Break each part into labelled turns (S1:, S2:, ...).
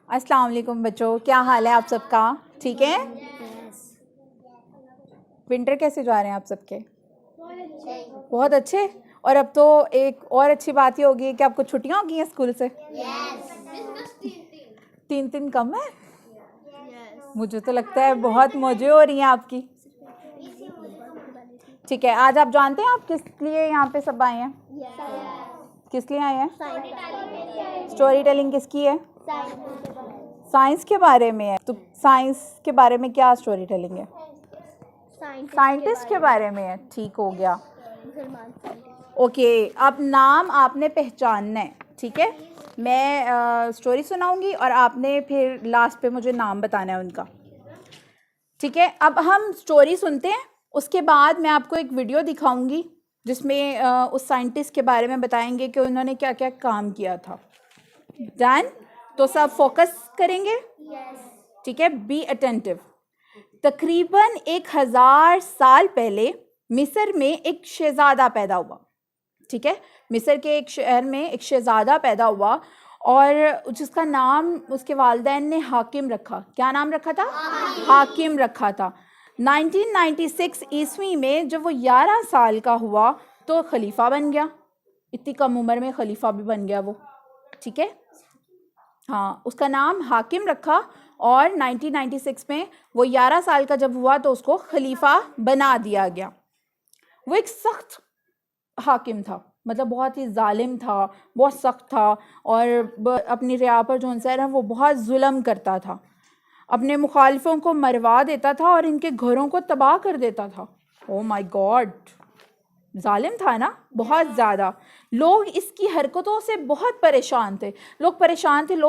S1: अस्सलाम वालेकुम बच्चों, क्या हाल है आप सबका? ठीक है। विंटर कैसे जा रहे हैं आप सबके? बहुत अच्छे। और अब तो एक और अच्छी बात ये होगी कि आपको छुट्टियां हो गई हैं स्कूल से। तीन तीन कम है। मुझे तो लगता है बहुत मौजें हो रही हैं आपकी। ठीक है, आज आप जानते हैं आप किस लिए यहाँ पे सब आए हैं? किस लिए आए हैं? स्टोरी टेलिंग किसकी है? साइंस के बारे में है। तो साइंस के बारे में क्या स्टोरी टेलिंग है? साइंटिस्ट के बारे में है। ठीक हो गया। ओके, अब नाम आपने पहचानना है। ठीक है, मैं स्टोरी सुनाऊंगी और आपने फिर लास्ट पे मुझे नाम बताना है उनका। ठीक है, अब हम स्टोरी सुनते हैं, उसके बाद मैं आपको एक वीडियो दिखाऊंगी जिसमें उस साइंटिस्ट के बारे में बताएंगे कि उन्होंने क्या क्या काम किया था। डन? तो सब फोकस करेंगे। ठीक है, बी अटेंटिव। तकरीबन 1000 साल पहले मिस्र में एक शहजादा पैदा हुआ। ठीक है, मिस्र के एक शहर में एक शहजादा पैदा हुआ और जिसका नाम उसके वालिदैन ने हाकिम रखा। क्या नाम रखा था? हाकिम रखा था। 1996 ईस्वी में जब वो 11 साल का हुआ तो खलीफा बन गया। इतनी कम उम्र में खलीफा भी बन गया वो। ठीक है, हाँ, उसका नाम हाकिम रखा और 1996 में वो 11 साल का जब हुआ तो उसको खलीफा बना दिया गया। वो एक सख्त हाकिम था, मतलब बहुत ही जालिम था, बहुत सख्त था और अपनी रिया पर जो है वो बहुत जुल्म करता था। अपने मुखालिफों को मरवा देता था और इनके घरों को तबाह कर देता था। ओ माय गॉड, जालिम था ना, बहुत ज़्यादा। लोग इसकी हरकतों से बहुत परेशान थे। लोग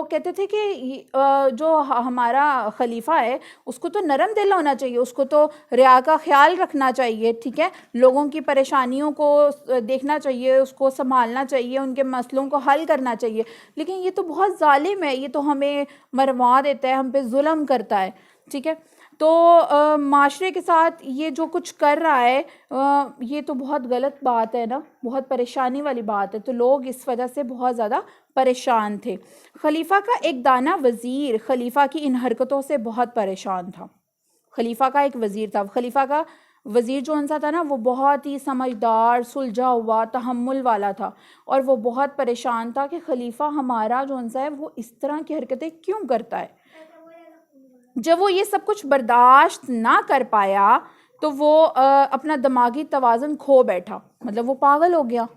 S1: कहते थे कि जो हमारा खलीफा है उसको तो नरम दिल होना चाहिए, उसको तो रिया का ख्याल रखना चाहिए। ठीक है, लोगों की परेशानियों को देखना चाहिए, उसको संभालना चाहिए, उनके मसलों को हल करना चाहिए। लेकिन ये तो बहुत जालिम है, ये तो हमें मरवा देता है, हम पे जुल्म करता है। ठीक है, तो माशरे के साथ ये जो कुछ कर रहा है ये तो बहुत गलत बात है ना, बहुत परेशानी वाली बात है। तो लोग इस वजह से बहुत ज़्यादा परेशान थे। खलीफा का एक दाना वज़ीर खलीफा की इन हरकतों से बहुत परेशान था। खलीफा का एक वज़ीर था, खलीफा का वज़ीर जो उनसा था ना वो बहुत ही समझदार, सुलझा हुआ, तहम्मुल वाला था और वो बहुत परेशान था कि खलीफा हमारा जो उनसा है वो इस तरह की हरकतें क्यों करता है। जब वो ये सब कुछ बर्दाश्त ना कर पाया तो वो अपना दिमागी तवाज़ुन खो बैठा, मतलब वो पागल हो गया।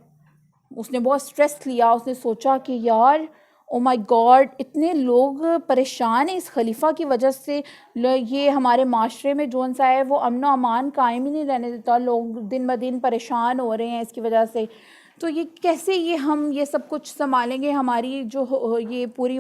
S1: उसने बहुत स्ट्रेस लिया, उसने सोचा कि यार ओ माय गॉड, इतने लोग परेशान हैं इस खलीफा की वजह से, ये हमारे माशरे में जो सा है वो अमन व अमान कायम ही नहीं रहने देता, लोग दिन ब दिन परेशान हो रहे हैं इसकी वजह से। तो ये कैसे हम ये सब कुछ संभालेंगे, हमारी जो ये पूरी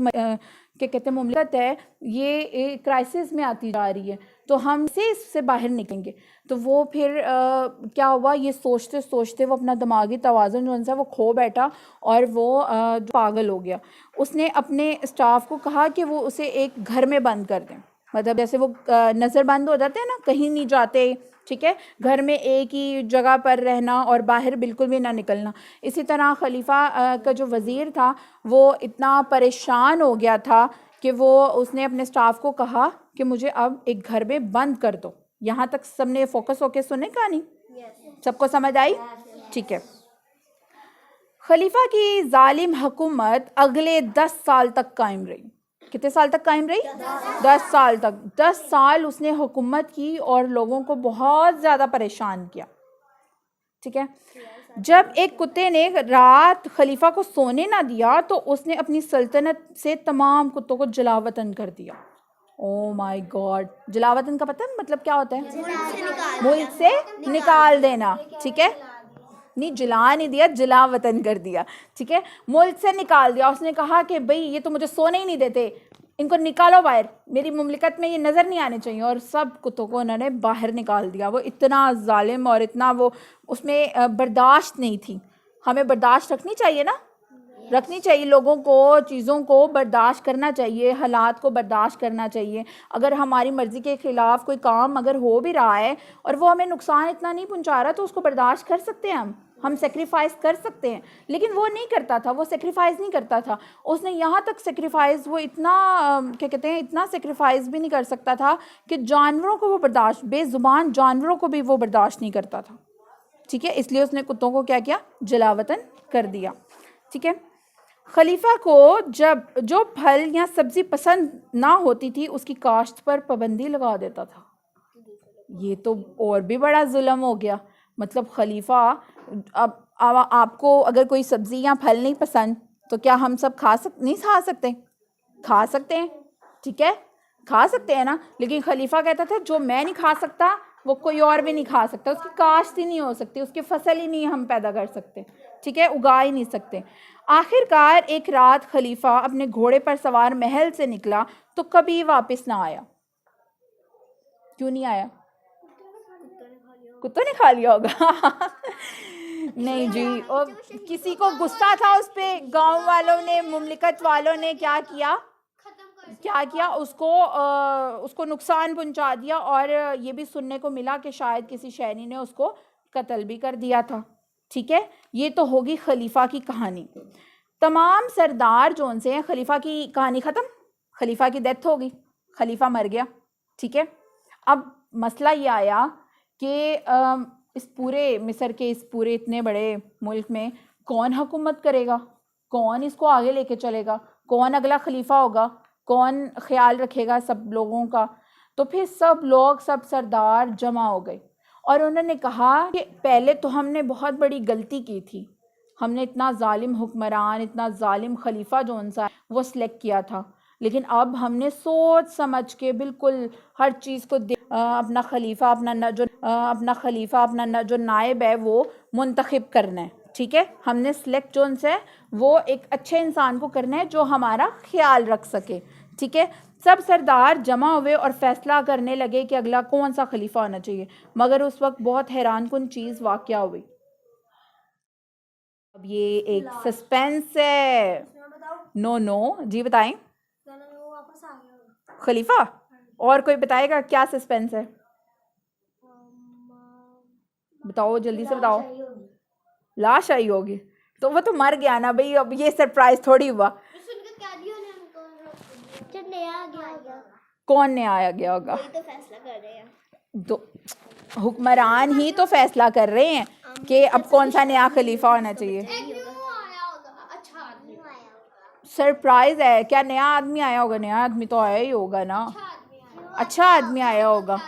S1: क्या कहते हैं मुमलिकत है ये क्राइसिस में आती जा रही है, तो हम से इससे बाहर निकलेंगे। तो वो फिर क्या हुआ, ये सोचते सोचते वो अपना दिमागी तवाज़ुन जो है वो खो बैठा और वो पागल हो गया। उसने अपने स्टाफ को कहा कि वो उसे एक घर में बंद कर दें, मतलब जैसे वो नज़र बंद हो जाते हैं ना, कहीं नहीं जाते। ठीक है, घर में एक ही जगह पर रहना और बाहर बिल्कुल भी ना निकलना। इसी तरह खलीफा का जो वज़ीर था वो इतना परेशान हो गया था कि वो उसने अपने स्टाफ को कहा कि मुझे अब एक घर में बंद कर दो। यहाँ तक सबने फोकस होके सुने कहानी? सबको समझ आई? ठीक है। खलीफा की जालिम हुकूमत अगले 10 साल तक कायम रही। कितने साल तक कायम रही? 10 साल तक। 10 साल उसने हुकूमत की और लोगों को बहुत ज़्यादा परेशान किया। ठीक है, जब एक कुत्ते ने रात खलीफा को सोने ना दिया तो उसने अपनी सल्तनत से तमाम कुत्तों को जलावतन कर दिया। ओ माय गॉड, जलावतन का पता है मतलब क्या होता है? मुल्क से निकाल देना। ठीक है, नहीं जला नहीं दिया, जलावतन कर दिया। ठीक है, मुल्क से निकाल दिया। उसने कहा कि भाई ये तो मुझे सोने ही नहीं देते, इनको निकालो बाहर, मेरी मुमलिकत में ये नज़र नहीं आने चाहिए। और सब कुत्तों को उन्होंने बाहर निकाल दिया। वो इतना जालिम और इतना वो उसमें बर्दाश्त नहीं थी। हमें बर्दाश्त रखनी चाहिए ना, रखनी चाहिए, लोगों को, चीज़ों को बर्दाश्त करना चाहिए, हालात को बर्दाश्त करना चाहिए। अगर हमारी मर्ज़ी के ख़िलाफ़ कोई काम अगर हो भी रहा है और वो हमें नुकसान इतना नहीं पहुंचा रहा तो उसको बर्दाश्त कर सकते हैं हम। हम सेक्रीफाइस कर सकते हैं, लेकिन वो नहीं करता था, वो सेक्रीफाइस नहीं करता था। उसने यहाँ तक सेक्रीफाइस, वो इतना क्या कहते हैं, इतना सेक्रीफाइस भी नहीं कर सकता था कि जानवरों को वो बर्दाश्त, बेज़ुबान जानवरों को भी वो बर्दाश्त नहीं करता था। ठीक है, इसलिए उसने कुत्तों को क्या किया, जलावतन कर दिया। ठीक है, खलीफा को जब जो फल या सब्ज़ी पसंद ना होती थी उसकी काश्त पर पाबंदी लगा देता था। ये तो और भी बड़ा जुल्म हो गया। मतलब खलीफा, अब आपको अगर कोई सब्ज़ी या फल नहीं पसंद तो क्या हम सब नहीं खा सकते? खा सकते हैं, ठीक है, खा सकते हैं ना। लेकिन खलीफा कहता था जो मैं नहीं खा सकता वो कोई और भी नहीं खा सकता, उसकी काश्त ही नहीं हो सकती, उसकी फसल ही नहीं हम पैदा कर सकते, ठीक है, उगा ही नहीं सकते। आखिरकार एक रात खलीफा अपने घोड़े पर सवार महल से निकला तो कभी वापस ना आया। क्यों नहीं आया? कुत्तों ने खा लिया होगा। नहीं जी, और किसी को गुस्सा था उस पे, गांव वालों ने, मुमलिकत वालों ने क्या किया, उसको नुकसान पहुंचा दिया। और ये भी सुनने को मिला कि शायद किसी शहरी ने उसको कत्ल भी कर दिया था। ठीक है, ये तो होगी खलीफा की कहानी। तमाम सरदार जोन से हैं, खलीफा की कहानी ख़त्म, खलीफा की डेथ हो गई, खलीफा मर गया। ठीक है, अब मसला ये आया कि इस पूरे मिस्र के, इस पूरे इतने बड़े मुल्क में कौन हुकूमत करेगा, कौन इसको आगे लेके चलेगा, कौन अगला खलीफा होगा, कौन ख्याल रखेगा सब लोगों का। तो फिर सब लोग, सब सरदार जमा हो गए और उन्होंने कहा कि पहले तो हमने बहुत बड़ी गलती की थी, हमने इतना जालिम हुक्मरान, इतना जालिम खलीफा जो उनसा वो सिलेक्ट किया था, लेकिन अब हमने सोच समझ के बिल्कुल हर चीज़ को अपना खलीफा, अपना जो नायब है वो मुंतखब करना है। ठीक है, हमने सिलेक्ट जो उनसे वो एक अच्छे इंसान को करना है जो हमारा ख्याल रख सके। ठीक है, सब सरदार जमा हुए और फैसला करने लगे कि अगला कौन सा खलीफा होना चाहिए। मगर उस वक्त बहुत हैरानकुन चीज़ वाक़या हुई। अब ये एक सस्पेंस है। नो जी बताएं। खलीफा, और कोई बताएगा क्या सस्पेंस है? बताओ, जल्दी से बताओ। लाश आई होगी, तो वो तो मर गया ना भाई, अब ये सरप्राइज थोड़ी हुआ। कौन नया आया गया होगा? तो फैसला कर रहे हैं, तो हुक्मरान ही तो फैसला कर रहे हैं कि अब कौन सा नया खलीफा होना चाहिए। सरप्राइज है क्या? नया आदमी आया होगा? नया आदमी तो आया ही होगा ना, अच्छा आदमी आया होगा।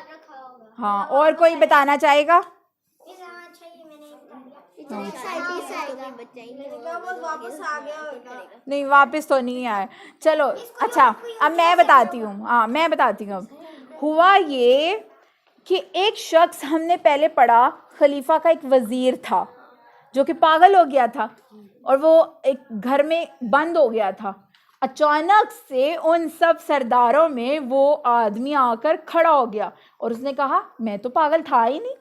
S1: हाँ, और कोई बताना चाहेगा? नहीं, वापस तो नहीं आया। चलो अच्छा, अब मैं बताती हूँ। हाँ, मैं बताती हूँ। हुआ ये कि एक शख्स, हमने पहले पढ़ा, खलीफा का एक वजीर था जो कि पागल हो गया था और वो एक घर में बंद हो गया था। अचानक से उन सब सरदारों में वो आदमी आकर खड़ा हो गया और उसने कहा मैं तो पागल था ही नहीं।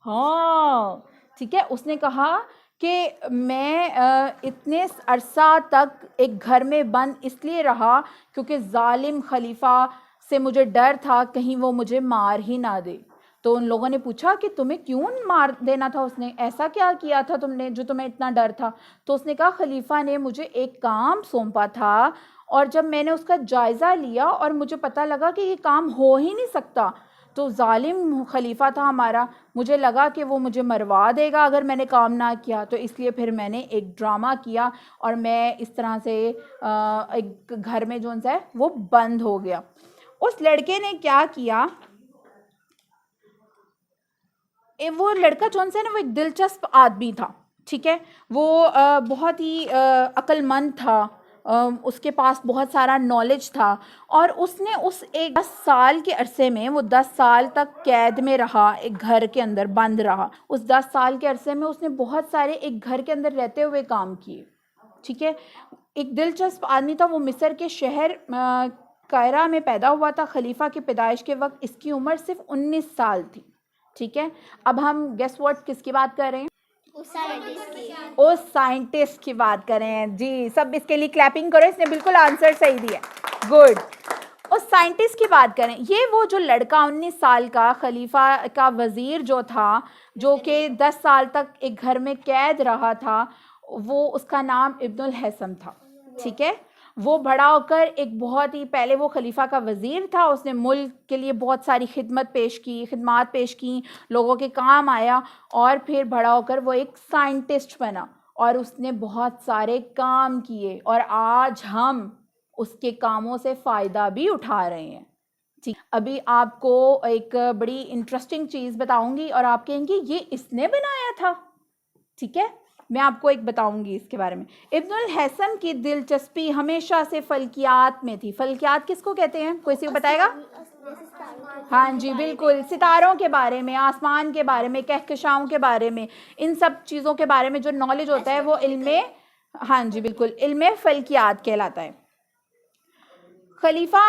S1: हाँ, ठीक है, उसने कहा कि मैं इतने अरसा तक एक घर में बंद इसलिए रहा क्योंकि जालिम खलीफा से मुझे डर था कहीं वो मुझे मार ही ना दे। तो उन लोगों ने पूछा कि तुम्हें क्यों मार देना था उसने, ऐसा क्या किया था तुमने जो तुम्हें इतना डर था? तो उसने कहा खलीफा ने मुझे एक काम सौंपा था और जब मैंने उसका जायज़ा लिया और मुझे पता लगा कि ये काम हो ही नहीं सकता, तो जालिम खलीफा था हमारा, मुझे लगा कि वो मुझे मरवा देगा अगर मैंने काम ना किया, तो इसलिए फिर मैंने एक ड्रामा किया और मैं इस तरह से एक घर में जो है वो बंद हो गया। उस लड़के ने क्या किया, वो लड़का जो है ना वो एक दिलचस्प आदमी था। ठीक है, वो बहुत ही अक्लमंद था, उसके पास बहुत सारा नॉलेज था और उसने उस एक 10 साल के अरसे में, वो 10 साल तक कैद में रहा, एक घर के अंदर बंद रहा। उस 10 साल के अरसे में उसने बहुत सारे एक घर के अंदर रहते हुए काम किए। ठीक है, एक दिलचस्प आदमी था। वो मिस्र के शहर कायरा में पैदा हुआ था। खलीफा की पैदाइश के वक्त इसकी उम्र सिर्फ 19 साल थी। ठीक है, अब हम गेस व्हाट किसकी बात कर रहे हैं? उस साइंटिस्ट की बात कर रहे हैं जी। सब इसके लिए क्लैपिंग करो, इसने बिल्कुल आंसर सही दिया, गुड। उस साइंटिस्ट की बात करें, ये वो जो लड़का 19 साल का खलीफा का वज़ीर जो था, जो कि 10 साल तक एक घर में कैद रहा था, वो उसका नाम इब्नुल हैसम था। ठीक है, वो बड़ा होकर एक बहुत ही, पहले वो खलीफा का वज़ीर था, उसने मुल्क के लिए बहुत सारी खिदमत पेश की, लोगों के काम आया, और फिर बड़ा होकर वो एक साइंटिस्ट बना और उसने बहुत सारे काम किए, और आज हम उसके कामों से फ़ायदा भी उठा रहे हैं। ठीक, अभी आपको एक बड़ी इंटरेस्टिंग चीज़ बताऊंगी और आप कहेंगे ये इसने बनाया था। ठीक है, मैं आपको एक बताऊंगी इसके बारे में। इब्नुल हैसम की दिलचस्पी हमेशा से फल्कियात में थी। फल्कियात किसको कहते हैं, कोई से बताएगा? हाँ जी बिल्कुल, सितारों के बारे में, आसमान के बारे में, कहकशाओं के बारे में, इन सब चीज़ों के बारे में जो नॉलेज होता है वो इल्मे, हाँ जी बिल्कुल, इल्मे फल्कियात कहलाता है। खलीफा,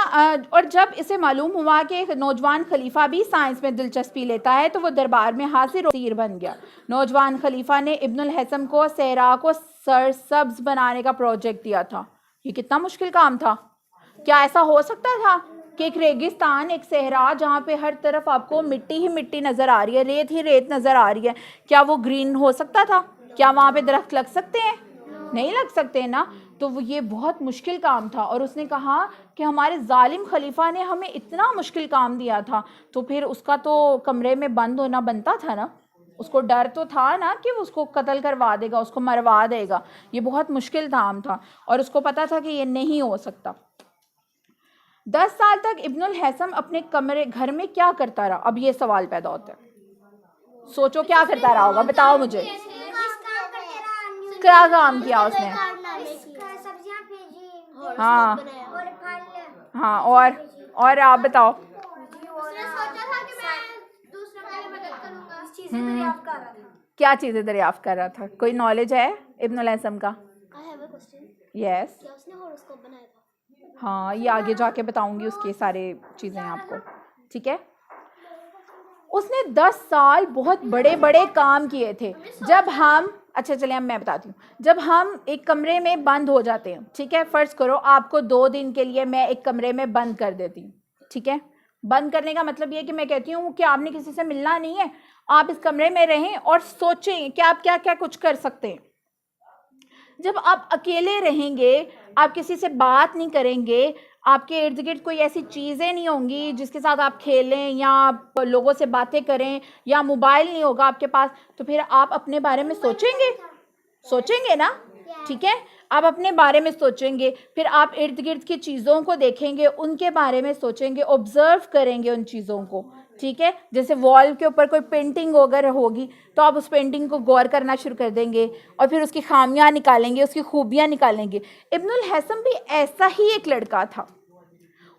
S1: और जब इसे मालूम हुआ कि एक नौजवान खलीफा भी साइंस में दिलचस्पी लेता है तो वो दरबार में हाजिर वज़ीर बन गया। नौजवान खलीफा ने इब्नुल हैसम को सहरा को सरसब्ज बनाने का प्रोजेक्ट दिया था। ये कितना मुश्किल काम था। क्या ऐसा हो सकता था कि एक रेगिस्तान, एक सहरा जहाँ पे हर तरफ आपको मिट्टी ही मिट्टी नज़र आ रही है, रेत ही रेत नज़र आ रही है, क्या वो ग्रीन हो सकता था? क्या वहाँ पे दरख्त लग सकते हैं? नहीं लग सकते ना। तो वो ये बहुत मुश्किल काम था, और उसने कहा कि हमारे जालिम खलीफा ने हमें इतना मुश्किल काम दिया था, तो फिर उसका तो कमरे में बंद होना बनता था ना। उसको डर तो था ना कि उसको कत्ल करवा देगा, उसको मरवा देगा। ये बहुत मुश्किल काम था और उसको पता था कि ये नहीं हो सकता। 10 साल तक इब्नुल हैसम अपने घर में क्या करता रहा? अब ये सवाल पैदा होता है, सोचो क्या करता रहा होगा, बताओ मुझे। क्या काम किया उसने? हाँ हाँ, और आप बताओ। क्या चीज़ें दरियाफ्त कर रहा था? कोई नॉलेज है इब्नुल हैसम का? यस, हाँ, ये आगे जाके बताऊंगी उसके सारे चीज़ें आपको। ठीक है, उसने 10 साल बहुत बड़े बड़े काम किए थे। जब हम, अच्छा चलिए अब मैं बताती हूँ, जब हम एक कमरे में बंद हो जाते हैं, ठीक है, फ़र्ज़ करो आपको 2 दिन के लिए मैं एक कमरे में बंद कर देती हूँ। ठीक है, बंद करने का मतलब ये है कि मैं कहती हूँ कि आपने किसी से मिलना नहीं है, आप इस कमरे में रहें और सोचें कि आप क्या क्या कुछ कर सकते हैं। जब आप अकेले रहेंगे, आप किसी से बात नहीं करेंगे, आपके इर्द गिर्द कोई ऐसी चीज़ें नहीं होंगी जिसके साथ आप खेलें या लोगों से बातें करें, या मोबाइल नहीं होगा आपके पास, तो फिर आप अपने बारे में सोचेंगे ना। ठीक है, आप अपने बारे में सोचेंगे, फिर आप इर्द गिर्द की चीज़ों को देखेंगे, उनके बारे में सोचेंगे, ऑब्जर्व करेंगे उन चीज़ों को। ठीक है, जैसे वॉल के ऊपर कोई पेंटिंग वगैरह होगी तो आप उस पेंटिंग को गौर करना शुरू कर देंगे और फिर उसकी खामियां निकालेंगे, उसकी खूबियां निकालेंगे। इब्नुल हैसम भी ऐसा ही एक लड़का था।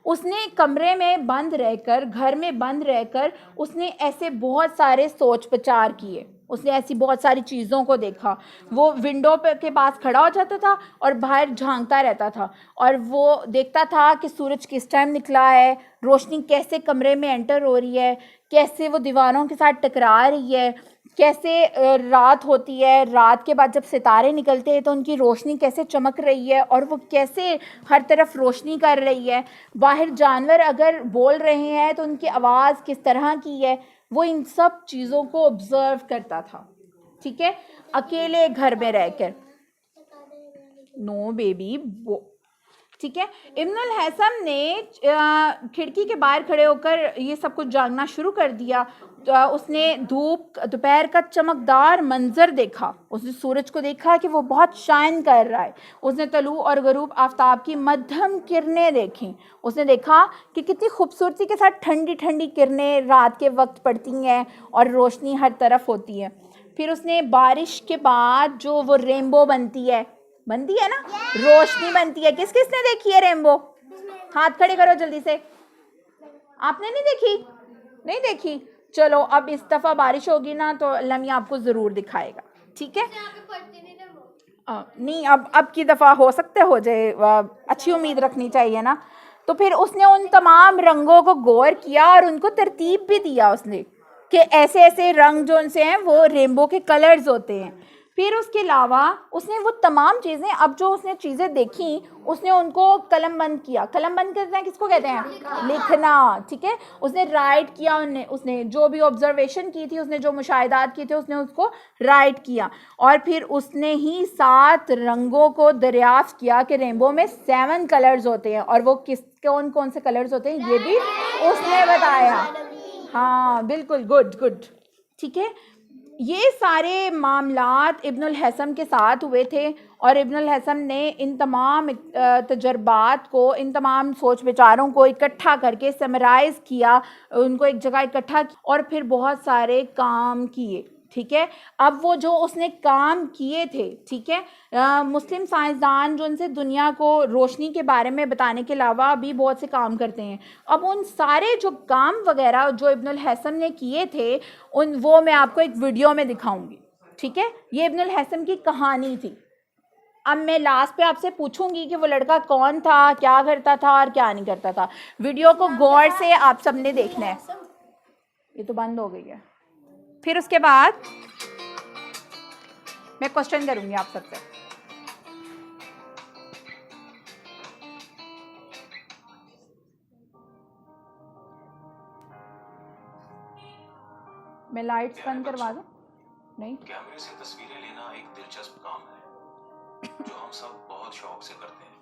S1: उसने कमरे में बंद रहकर, घर में बंद रहकर, उसने ऐसे बहुत सारे सोच विचार किए, उसने ऐसी बहुत सारी चीज़ों को देखा। वो विंडो पे के पास खड़ा हो जाता था और बाहर झांकता रहता था, और वो देखता था कि सूरज किस टाइम निकला है, रोशनी कैसे कमरे में एंटर हो रही है, कैसे वो दीवारों के साथ टकरा रही है, कैसे रात होती है, रात के बाद जब सितारे निकलते हैं तो उनकी रोशनी कैसे चमक रही है और वो कैसे हर तरफ रोशनी कर रही है, बाहर जानवर अगर बोल रहे हैं तो उनकी आवाज़ किस तरह की है। वो इन सब चीज़ों को ऑब्जर्व करता था। ठीक है, अकेले घर में रहकर। नो बेबी, ठीक है, इब्नुल हैसम ने खिड़की के बाहर खड़े होकर ये सब कुछ जानना शुरू कर दिया। तो उसने दोपहर का चमकदार मंजर देखा, उसने सूरज को देखा कि वो बहुत शाइन कर रहा है, उसने तलू और गरूब आफताब की मध्यम किरणें देखी, उसने देखा कि कितनी खूबसूरती के साथ ठंडी ठंडी किरणें रात के वक्त पड़ती हैं और रोशनी हर तरफ होती है। फिर उसने बारिश के बाद जो वो रेनबो बनती है ना, रोशनी बनती है, किस किसने देखी है रेनबो? हाथ खड़े करो जल्दी से। आपने नहीं देखी? नहीं देखी? चलो, अब इस दफ़ा बारिश होगी ना तो लम्ही आपको ज़रूर दिखाएगा। ठीक है, नहीं, अब की दफ़ा हो सकते हो जाए, अच्छी उम्मीद रखनी चाहिए ना। तो फिर उसने उन तमाम रंगों को गौर किया और उनको तरतीब भी दिया उसने कि ऐसे ऐसे रंग जो उनसे हैं वो रेनबो के कलर्स होते हैं। फिर उसके अलावा उसने वो तमाम चीज़ें, अब जो उसने चीज़ें देखी उसने उनको कलम बंद किया। कलम बंद करते हैं किसको कहते हैं? लिखना, ठीक है। उसने राइट किया, उसने जो भी ऑब्जर्वेशन की थी, उसने जो मुशाहिदात किए थे, उसने उसको राइट किया। और फिर उसने ही 7 रंगों को दरियाफ्त किया कि रेनबो में 7 कलर्स होते हैं, और वो कौन कौन से कलर्स होते हैं ये भी उसने बताया। हाँ बिल्कुल, गुड गुड, ठीक है। ये सारे मामलात इब्नुल हैसम के साथ हुए थे, और इब्नुल हैसम ने इन तमाम तजर्बात को, इन तमाम सोच विचारों को इकट्ठा करके समराइज़ किया, उनको एक जगह इकट्ठा, और फिर बहुत सारे काम किए, ठीक है। अब वो जो उसने काम किए थे, ठीक है, मुस्लिम साइंसदान जो उनसे दुनिया को रोशनी के बारे में बताने के अलावा भी बहुत से काम करते हैं। अब उन सारे जो काम वगैरह जो इब्नुल हैसम ने किए थे, वो मैं आपको एक वीडियो में दिखाऊंगी, ठीक है। ये इब्नुल हैसम की कहानी थी। अब मैं लास्ट पे आपसे पूछूंगी कि वो लड़का कौन था, क्या करता था और क्या नहीं करता था। वीडियो को गौर से आप सबने देखना है। ये तो बंद हो गई है। फिर उसके बाद मैं क्वेश्चन करूंगी आप सबसे। मैं लाइट्स बंद करवा दूं? नहीं,
S2: कैमरे से तस्वीरें लेना एक दिलचस्प काम है जो हम सब बहुत शौक से करते हैं।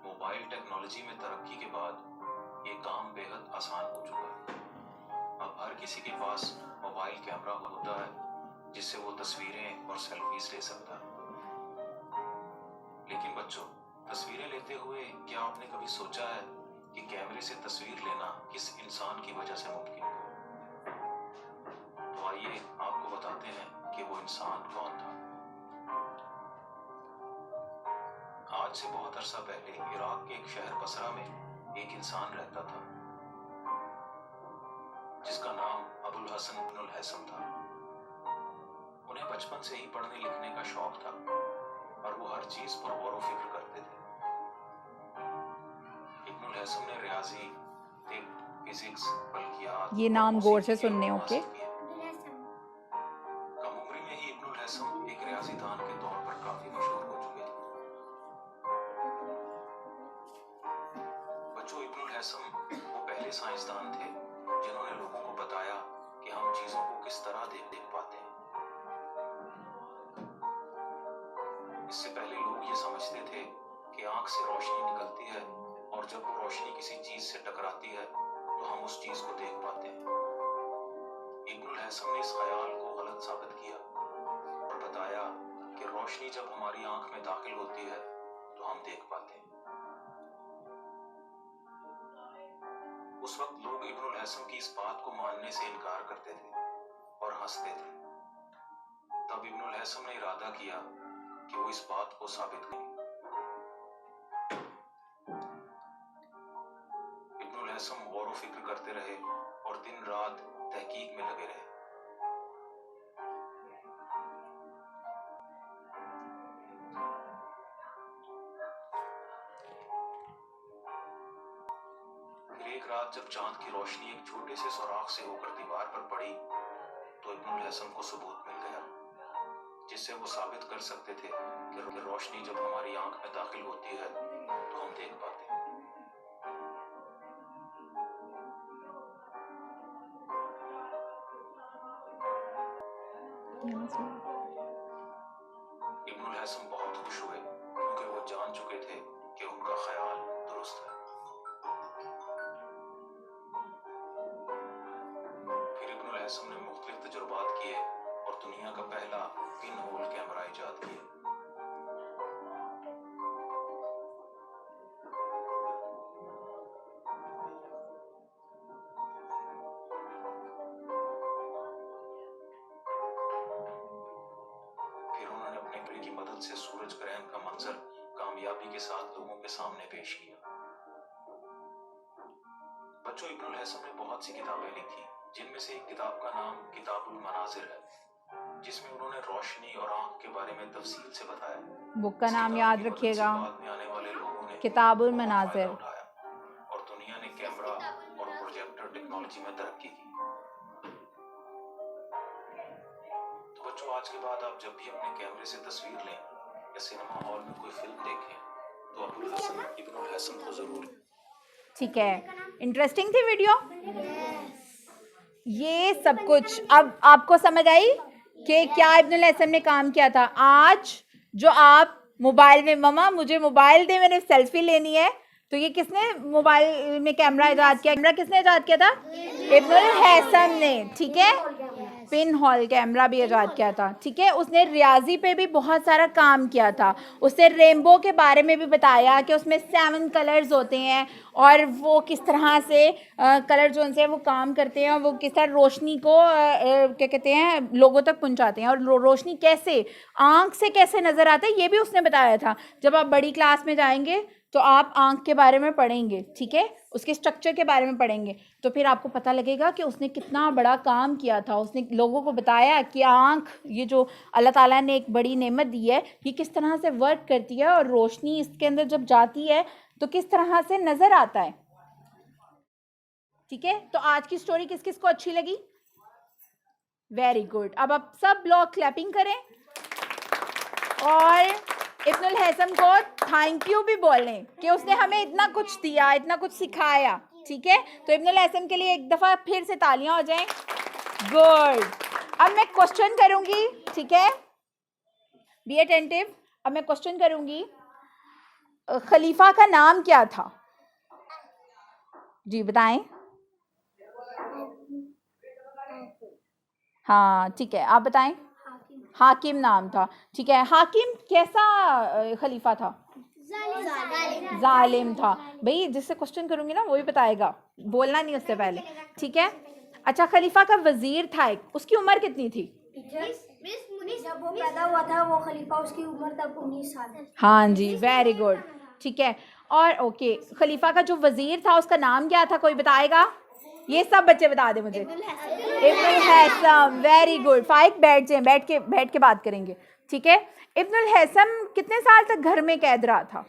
S2: मोबाइल टेक्नोलॉजी में तरक्की के बाद ये काम बेहद आसान हो चुका है। अब हर किसी के पास मोबाइल कैमरा होता है जिससे वो तस्वीरें और सेल्फीज ले सकता है। लेकिन बच्चों, तस्वीरें लेते हुए क्या आपने कभी सोचा है कि कैमरे से तस्वीर लेना किस इंसान की वजह से मुमकिन है? तो आइए आपको बताते हैं कि वो इंसान कौन था। आज से बहुत अरसा पहले इराक के एक शहर बसरा में एक इंसान रहता था जिसका नाम अबुल हसन इब्नुल हैसम था। उन्हें बचपन से ही पढ़ने लिखने का शौक था और वो हर चीज पर गौर व फिक्र करते थे। इब्नुल हैसम ने रियाजी, तिब, फिजिक्स, बल्कियात,
S1: ये नाम गौर से सुनने, ओके।
S2: कम उम्र में ही इब्नुल हैसम एक रियाजीदान के तौर पर काफी मशहूर हो चुके थे। बच्चों, इब्नुल हैसम वो पहले साइंसदान थे जिन्होंने लोगों को बताया कि हम चीजों को किस तरह देख पाते हैं। इससे पहले लोग ये समझते थे कि आंख से रोशनी निकलती है और जब वो रोशनी किसी चीज से टकराती है तो हम उस चीज को देख पाते हैं। इब्नुल हैसम ने इस ख्याल को गलत साबित किया और बताया कि रोशनी जब हमारी आंख में दाखिल होती है तो हम देख पाते हैं। उस वक्त लोग इब्नुल हैसम की इस बात को मानने से इनकार करते थे और हंसते थे। तब इब्नुल हैसम ने इरादा किया कि वो इस बात को साबित करें। इब्नुल हैसम गौर व फिक्र करते रहे और दिन रात तहकीक में लगे रहे। फिर एक रात जब चांद की रोशनी एक छोटे से सुराख से होकर दीवार पर पड़ी तो इब्नुल हैसम को सबूत मिल गया जिससे वो साबित कर सकते थे कि रोशनी जब हमारी आंख में दाखिल होती है तो हम देख पाते हैं। इब्नुल हैसम बहुत खुश हुए क्योंकि वो जान चुके थे कि उनका ख्याल दुरुस्त है। फिर इब्नुल हैसम ने मुख्तलिफ तजुर्बात किए और दुनिया का पहला पिन होल कैमरा इजाद किया। फिर उन्होंने अपने घड़ी की मदद से सूरज ग्रहण का मंजर कामयाबी के साथ लोगों के सामने पेश किया। बच्चों, इब्नुल हैसम ने बहुत सी किताबें लिखी जिनमें से एक किताब का नाम किताबुल मनाजिर है जिसमें उन्होंने रोशनी और आंख के बारे में तफसील से बताया।
S1: बुक का नाम याद रखिएगा,
S2: बाद में आने वाले लोगों ने
S1: किताबुल मनाजिर।
S2: और दुनिया ने कैमरा और प्रोजेक्टर टेक्नोलॉजी में तरक्की की। तो बच्चों, आज के बाद आप जब भी अपने कैमरे से तस्वीर लें या सिनेमा हॉल में कोई फिल्म देखें तो अबुल हसन इब्नुल हसन को जरूर।
S1: ठीक है, इंटरेस्टिंग थी वीडियो। ये सब कुछ अब आपको समझ आई कि क्या इब्नुल हसन ने काम किया था। आज जो आप मोबाइल में, मम्मा मुझे मोबाइल दे, मैंने सेल्फी लेनी है, तो ये किसने मोबाइल में कैमरा इजाद किया? कैमरा किसने इजाद किया था? इब्नुल हसन ने। ठीक है, पिन हॉल कैमरा भी इजाद किया था। ठीक है, उसने रियाजी पे भी बहुत सारा काम किया था। उसने रेनबो के बारे में भी बताया कि उसमें 7 कलर्स होते हैं और वो किस तरह से कलर जो उनसे वो काम करते हैं और वो किस तरह रोशनी को क्या कहते हैं लोगों तक पहुंचाते हैं, और रोशनी कैसे आँख से कैसे नज़र आता है ये भी उसने बताया था। जब आप बड़ी क्लास में जाएंगे तो आप आँख के बारे में पढ़ेंगे, ठीक है, उसके स्ट्रक्चर के बारे में पढ़ेंगे, तो फिर आपको पता लगेगा कि उसने कितना बड़ा काम किया था। उसने लोगों को बताया कि आँख, ये जो अल्लाह ताला ने एक बड़ी नेमत दी है, ये किस तरह से वर्क करती है और रोशनी इसके अंदर जब जाती है तो किस तरह से नज़र आता है। ठीक है, तो आज की स्टोरी किस किस को अच्छी लगी? Very good. अब आप सब लोग क्लैपिंग करें और इब्नुल हसन को थैंक यू भी बोलें कि उसने हमें इतना कुछ दिया, इतना कुछ सिखाया। ठीक है, तो इब्नुल हसन के लिए एक दफ़ा फिर से तालियां हो जाएं। गुड। अब मैं क्वेश्चन करूंगी, ठीक है, बी अटेंटिव। अब मैं क्वेश्चन करूंगी, खलीफा का नाम क्या था? जी बताएं। हाँ ठीक है, आप बताएं। हाकिम नाम था। ठीक है, हाकिम कैसा खलीफा था? जालिम था। भाई जिससे क्वेश्चन करूंगी ना वही बताएगा, बोलना नहीं उससे पहले। ठीक है, अच्छा, खलीफा का वजीर था एक, उसकी उम्र कितनी थी?
S3: जब वो पैदा हुआ था वो खलीफा, उसकी उम्र तब 19 साल।
S1: हाँ जी, वेरी गुड। ठीक है, और ओके, खलीफा का जो वजीर था उसका नाम क्या था? कोई बताएगा? ये सब बच्चे बता दे मुझे। Ibnul Hasan, very good. फाइक बैठ जाए, बैठ के बात करेंगे। ठीक है, इब्नुल हसन कितने साल तक घर में कैद रहा था?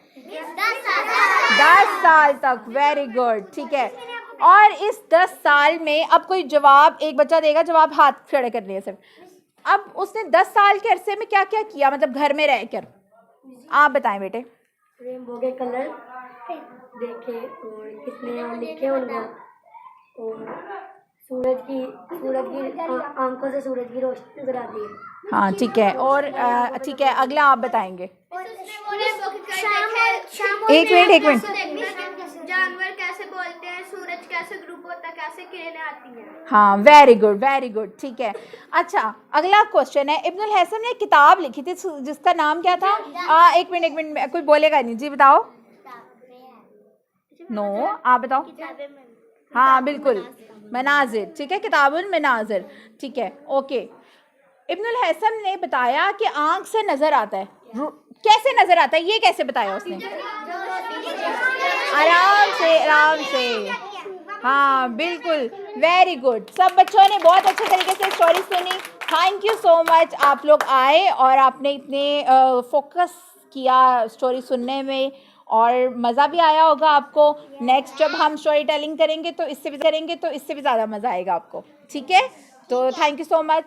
S1: 10 साल तक। Very good. ठीक है, और इस 10 साल में अब कोई जवाब, एक बच्चा देगा जवाब, हाथ खड़े कर लिए सिर्फ। अब उसने 10 साल के अरसे में क्या क्या किया, मतलब घर में रहकर? आप बताएं बेटे।
S3: रेनबो के कलर देखे और कितने लिखे उनको, और सूरज की आंखों से सूरज की रोशनी नजर आती है।
S1: हाँ ठीक है, और ठीक है, अगला आप बताएंगे। एक मिनट।
S4: जानवर कैसे बोलते हैं, सूरज कैसे ग्रुप होता है, कैसे किरणें आती हैं।
S1: हाँ, वेरी गुड। ठीक है, अच्छा, अगला क्वेश्चन है, इब्नुल हसन ने किताब लिखी थी जिसका नाम क्या था? एक मिनट, कोई बोलेगा नहीं। जी बताओ। नो, आप बताओ। हाँ बिल्कुल, मनाजिर। ठीक है, किताबुल मनाजिर। ठीक है, ओके। इब्नुल हसन ने बताया कि आँख से नज़र आता है। कैसे नज़र आता है ये कैसे बताया उसने? आराम से। हाँ बिल्कुल, वेरी गुड। सब बच्चों ने बहुत अच्छे तरीके से स्टोरी सुनी। Thank you so much. आप लोग आए और आपने इतने फोकस किया स्टोरी सुनने में और मज़ा भी आया होगा आपको। नेक्स्ट जब हम स्टोरी टेलिंग करेंगे तो इससे भी ज़्यादा मज़ा आएगा आपको। ठीक है, तो थैंक यू सो मच।